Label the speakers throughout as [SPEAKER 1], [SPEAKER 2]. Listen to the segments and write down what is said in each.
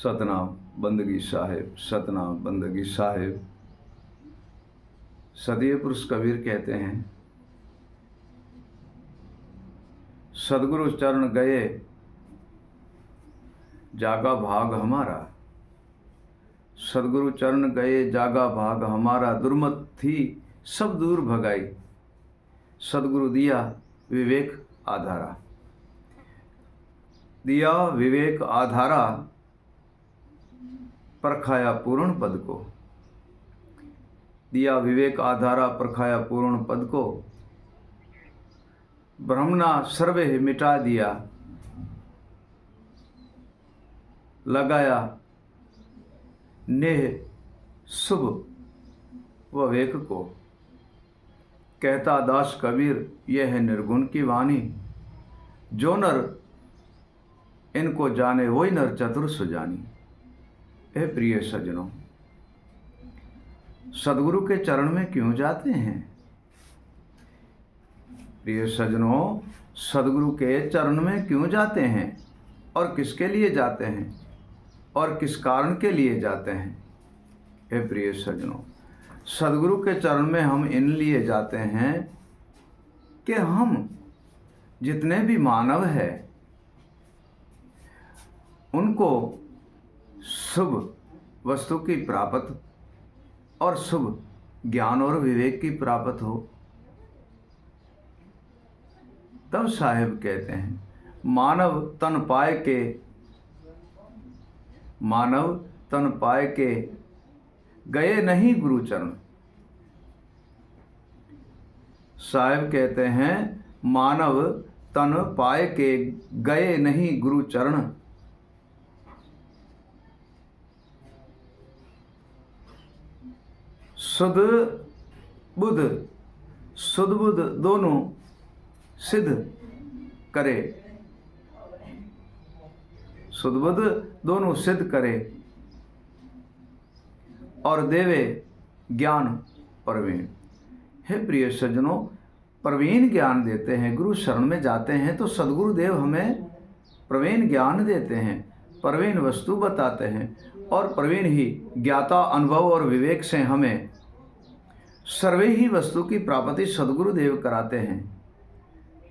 [SPEAKER 1] सतनाम बंदगी साहिब, सतनाम बंदगी साहिब। सदीय पुरुष कबीर कहते हैं, सदगुरु चरण गए जागा भाग हमारा। सदगुरु चरण गए जागा भाग हमारा, दुर्मत थी सब दूर भगाई। सदगुरु दिया विवेक आधारा। दिया विवेक आधारा, परखाया पूर्ण पद को। दिया विवेक आधारा, परखाया पूर्ण पद को। ब्रह्मणा सर्वे मिटा दिया, लगाया नेह शुभ विवेक को। कहता दास कबीर यह है निर्गुण की वाणी, जो नर इनको जाने वही नर चतुर सुजानी। हे प्रिय सज्जनों, सदगुरु के चरण में क्यों जाते हैं? प्रिय सज्जनों, सदगुरु के चरण में क्यों जाते हैं और किसके लिए जाते हैं और किस कारण के लिए जाते हैं? हे प्रिय सज्जनों, सदगुरु के चरण में हम इन लिए जाते हैं कि हम जितने भी मानव हैं उनको शुभ वस्तु की प्राप्त और शुभ ज्ञान और विवेक की प्राप्त हो। तब साहिब कहते हैं, मानव तन पाए के गए नहीं गुरुचरण। साहिब कहते हैं, मानव तन पाए के गए नहीं गुरुचरण। सुध बुध दोनों सिद्ध करे। सुध बुध दोनों सिद्ध करे और देवे ज्ञान प्रवीण। हे प्रिय सज्जनों, प्रवीण ज्ञान देते हैं। गुरु शरण में जाते हैं तो सदगुरुदेव हमें प्रवीण ज्ञान देते हैं, प्रवीण वस्तु बताते हैं और प्रवीण ही ज्ञाता अनुभव और विवेक से हमें सर्वे ही वस्तु की प्राप्ति सदगुरुदेव कराते हैं।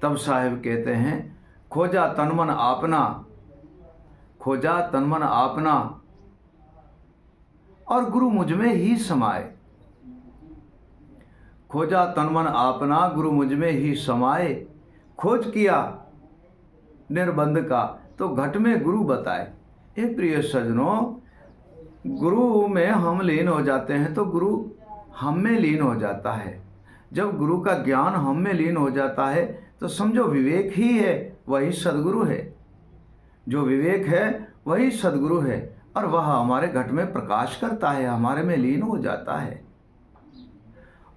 [SPEAKER 1] तब साहिब कहते हैं, खोजा तनमन आपना, खोजा तनमन आपना और गुरु मुझ में ही समाए। खोजा तनमन आपना, गुरु मुझ में ही समाए। खोज किया निर्बंध का, तो घट में गुरु बताए। हे प्रिय सज्जनों, गुरु में हम लीन हो जाते हैं तो गुरु हम में लीन हो जाता है। जब गुरु का ज्ञान हम में लीन हो जाता है तो समझो विवेक ही है, वही सदगुरु है। जो विवेक है वही सदगुरु है और वह हमारे घट में प्रकाश करता है, हमारे में लीन हो जाता है।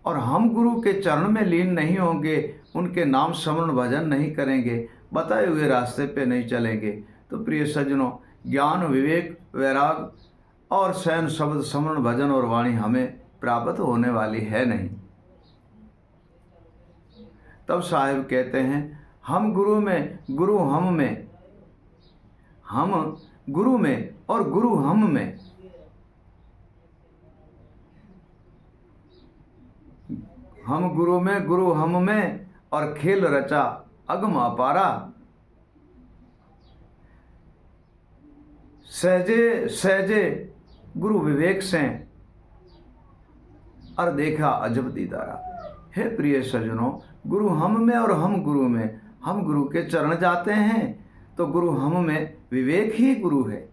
[SPEAKER 1] और हम गुरु के चरण में लीन नहीं होंगे, उनके नाम स्मरण भजन नहीं करेंगे, बताए हुए रास्ते पे नहीं चलेंगे, तो प्रिय सज्जनों, ज्ञान विवेक वैराग और सैन शब्द स्मरण भजन और वाणी हमें प्राप्त होने वाली है नहीं। तब साहिब कहते हैं, हम गुरु में, गुरु हम में, हम गुरु में और गुरु हम में। हम गुरु में, गुरु हम में और खेल रचा अगम अपारा। सहजे सहजे गुरु विवेक से और देखा अजब दीदारा। हे प्रिय सज्जनों, गुरु हम में और हम गुरु में। हम गुरु के चरण जाते हैं तो गुरु हम में विवेक ही गुरु है।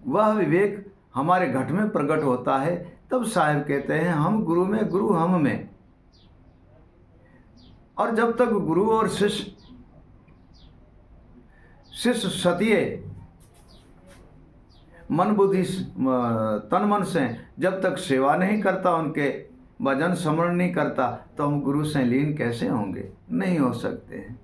[SPEAKER 1] वह विवेक हमारे घट में प्रकट होता है। तब साहिब कहते हैं, हम गुरु में, गुरु हम में। और जब तक गुरु और शिष्य सतिये मन बुद्धि तन मन से जब तक सेवा नहीं करता, उनके भजन स्मरण नहीं करता, तो हम गुरु से लीन कैसे होंगे? नहीं हो सकते हैं।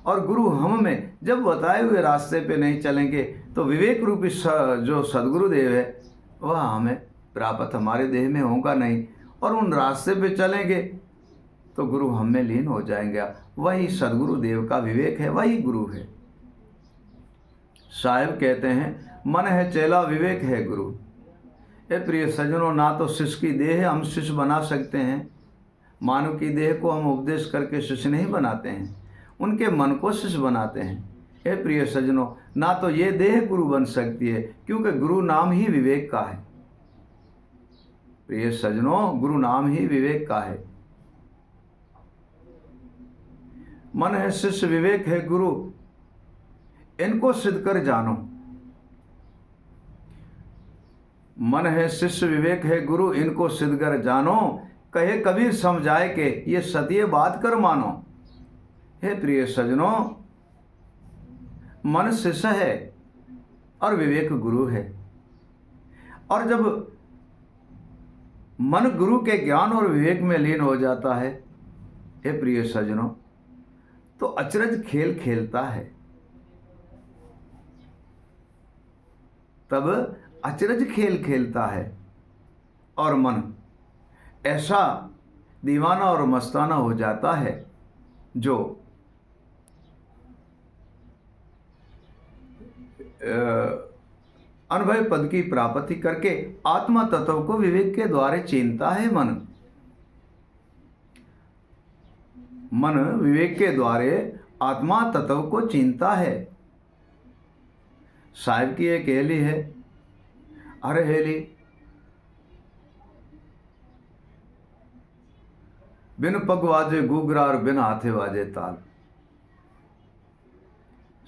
[SPEAKER 1] और गुरु हम में जब बताए हुए रास्ते पे नहीं चलेंगे तो विवेक रूपी जो सदगुरुदेव है वह हमें प्राप्त हमारे देह में होगा नहीं। और उन रास्ते पे चलेंगे तो गुरु हम में लीन हो जाएंगे। वही सदगुरुदेव का विवेक है, वही गुरु है। साहिब कहते हैं, मन है चेला विवेक है गुरु। ए प्रिय सज्जनों, ना तो शिष्य की देह हम शिष्य बना सकते हैं, मानव की देह को हम उपदेश करके शिष्य नहीं बनाते हैं, उनके मन को शिष्य बनाते हैं। हे प्रिय सज्जनों, ना तो ये देह गुरु बन सकती है, क्योंकि गुरु नाम ही विवेक का है। प्रिय सज्जनों, गुरु नाम ही विवेक का है। मन है शिष्य विवेक है गुरु, इनको सिद्ध कर जानो। मन है शिष्य विवेक है गुरु, इनको सिद्ध कर जानो। कहे कबीर समझाए के ये सत्य बात कर मानो। हे प्रिय सज्जनों, मन शिष्य है और विवेक गुरु है। और जब मन गुरु के ज्ञान और विवेक में लीन हो जाता है, हे प्रिय सज्जनों, तो अचरज खेल खेलता है। तब अचरज खेल खेलता है और मन ऐसा दीवाना और मस्ताना हो जाता है जो अनुभव पद की प्राप्ति करके आत्मा तत्व को विवेक के द्वारा चीनता है। मन विवेक के द्वारा आत्मा तत्व को चीनता है। साहिब की एक हेली है, अरे हेली बिन पग वाजे गुगरा और बिन हाथे वाजे ताल।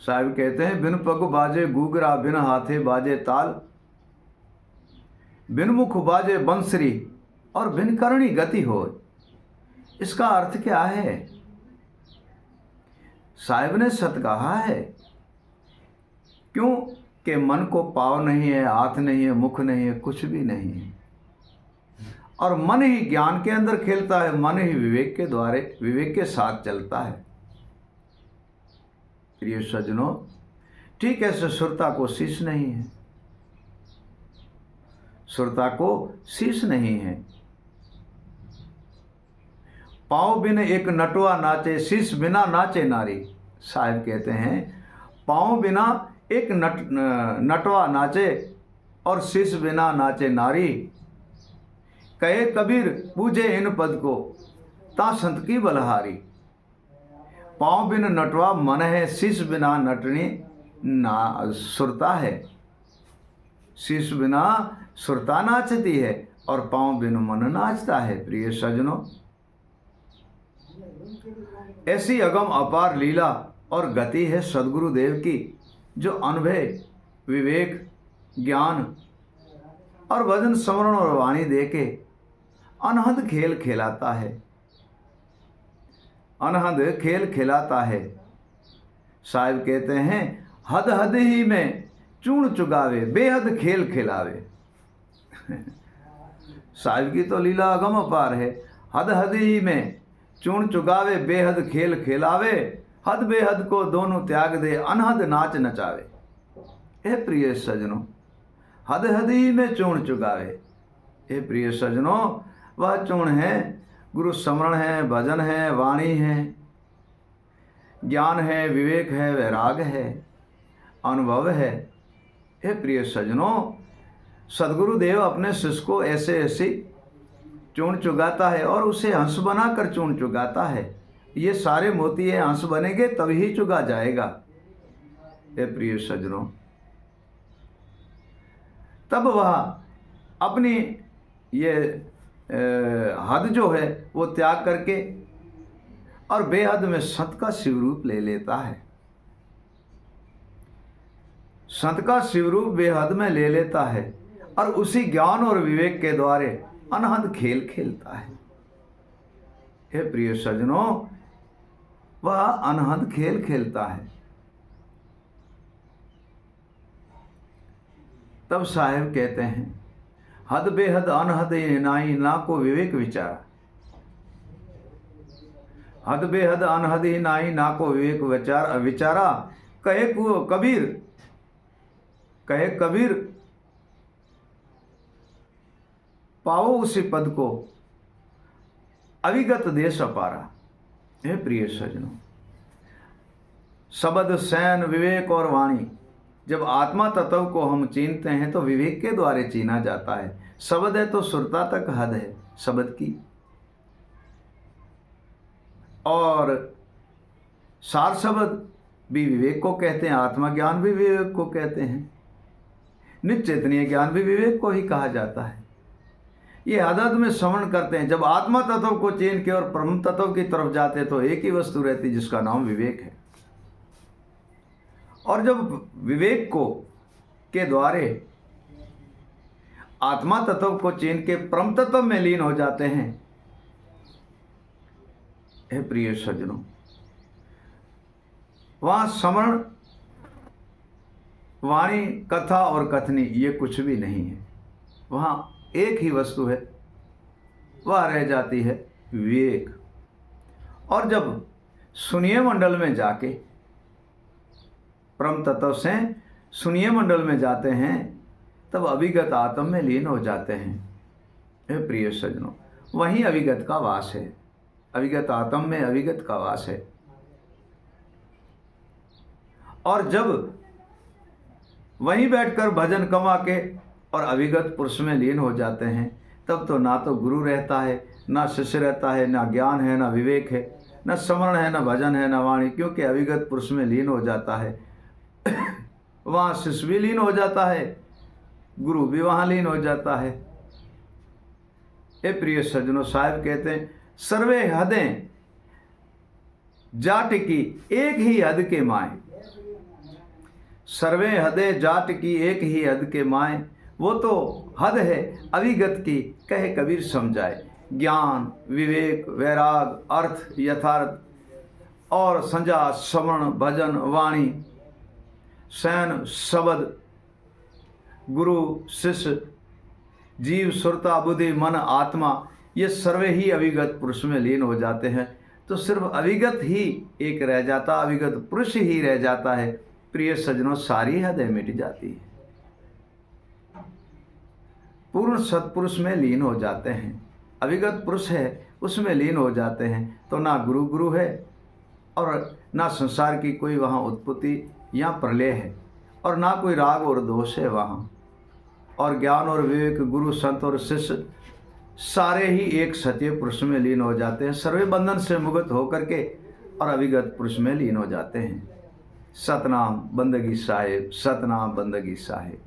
[SPEAKER 1] साहिब कहते हैं, बिन पग बाजे गुगरा बिन हाथे बाजे ताल, बिन मुख बाजे बंसरी और बिन करणी गति हो। इसका अर्थ क्या है? साहिब ने सत कहा है। क्यों कि मन को पाँव नहीं है, हाथ नहीं है, मुख नहीं है, कुछ भी नहीं है, और मन ही ज्ञान के अंदर खेलता है, मन ही विवेक के द्वारे विवेक के साथ चलता है। प्रिय सज्जनों, ठीक ऐसे सुरता को शीश नहीं है, सुरता को शीश नहीं है। पाँव बिन एक नटवा नाचे, शीश बिना नाचे नारी। साहिब कहते हैं, पाँव बिना एक नटवा नाचे और शीश बिना नाचे नारी। कहे कबीर पूजे इन पद को, ता संत की बलहारी। पाँव बिन नटवा मन है, शीश बिना नटनी ना सुरता है। शीश बिना सुरता नाचती है और पाँव बिन मन नाचता है। प्रिय सज्जनों, ऐसी अगम अपार लीला और गति है सदगुरुदेव की, जो अनुभव विवेक ज्ञान और भजन स्मरण और वाणी देके अनहद खेल खिलाता है, अनहद खेल खिलाता है। साहिब कहते हैं, हद हद ही में चूर्ण चुगावे, बेहद खेल खिलावे। साहिब की तो लीला अगम अपार है। हद हद ही में चूर्ण चुगावे, बेहद खेल खिलावे, हद बेहद को दोनों त्याग दे, अनहद नाच नचावे। हे प्रिय सज्जनों, हद हद ही में चूर्ण चुगावे। हे प्रिय सज्जनों, वह चूर्ण है गुरु स्मरण है, भजन है, वाणी है, ज्ञान है, विवेक है, वैराग है, अनुभव है। हे प्रिय सज्जनों, सदगुरुदेव अपने शिष्य को ऐसे ऐसे चूर्ण चुगाता है और उसे हंस बनाकर चूर्ण चुगाता है। ये सारे मोती ये हंस बनेंगे तभी चुगा जाएगा। हे प्रिय सज्जनों, तब वह अपनी ये हद जो है वो त्याग करके और बेहद में संत का शिवरूप ले लेता है। संत का शिवरूप बेहद में ले लेता है और उसी ज्ञान और विवेक के द्वारे अनहद खेल खेलता है। हे प्रिय सज्जनों, वह अनहद खेल खेलता है। तब साहेब कहते हैं, हद बेहद अनहद नाई ना को विवेक विचारा। हद बेहद अनहद ही नाई ना को विवेक विचारा। कहे कबीर पाओ उसी पद को, अविगत देश अपारा। हे प्रिय सज्जनों, शब्द सैन विवेक और वाणी जब आत्मा तत्व को हम चीनते हैं तो विवेक के द्वारा चीना जाता है। शब्द है तो सुरता तक हद है शब्द की, और सार शब्द भी विवेक को कहते हैं, आत्मा ज्ञान भी विवेक को कहते हैं, निश्चेतनीय ज्ञान भी विवेक को ही कहा जाता है। ये आदत में श्रवण करते हैं। जब आत्मा तत्व को चीन के और ब्रह्म तत्व की तरफ जाते तो एक ही वस्तु रहती जिसका नाम विवेक है। और जब विवेक को के द्वारे आत्मा तत्व को चीन के परम तत्व में लीन हो जाते हैं, हे प्रिय सज्जनों, वहां स्मरण, वाणी, कथा और कथनी ये कुछ भी नहीं है। वहां एक ही वस्तु है, वह रह जाती है विवेक। और जब सुनिए मंडल में जाके परम तत्व से सुनिए मंडल में जाते हैं तब अभिगत आत्म में लीन हो जाते हैं। हे प्रिय सज्जनों, वहीं अभिगत का वास है, अभिगत आत्म में अभिगत का वास है। और जब वहीं बैठकर भजन कमा के और अभिगत पुरुष में लीन हो जाते हैं तब तो ना तो गुरु रहता है, ना शिष्य रहता है, ना ज्ञान है, ना विवेक है, ना स्मरण है, ना भजन है, ना वाणी, क्योंकि अभिगत पुरुष में लीन हो जाता है। वहाँ शिष्य भी लीन हो जाता है, गुरु भी वहाँ लीन हो जाता है। ए प्रिय सज्जनों, साहिब कहते हैं सर्वे हदें जाट की एक ही हद के माए, सर्वे हदें जाट की एक ही हद के माए, वो तो हद है अभिगत की कहे कबीर समझाए। ज्ञान, विवेक, वैराग, अर्थ, यथार्थ और संजा, श्रवण, भजन, वाणी, शयन, शब्द, गुरु, शिष्य, जीव, सुरता, बुद्धि, मन, आत्मा, ये सर्वे ही अभिगत पुरुष में लीन हो जाते हैं। तो सिर्फ अभिगत ही एक रह जाता, अभिगत पुरुष ही रह जाता है। प्रिय सज्जनों, सारी हदें मिट जाती है, पूर्ण सत्पुरुष में लीन हो जाते हैं। अभिगत पुरुष है उसमें लीन हो जाते हैं तो ना गुरु गुरु है और ना संसार की कोई वहाँ उत्पत्ति या प्रलय है, और ना कोई राग और दोष है वहाँ। और ज्ञान और विवेक, गुरु, संत और शिष्य सारे ही एक सत्य पुरुष में लीन हो जाते हैं, सर्वे बंधन से मुक्त होकर के और अभिगत पुरुष में लीन हो जाते हैं। सतनाम बंदगी साहिब, सतनाम बंदगी साहिब।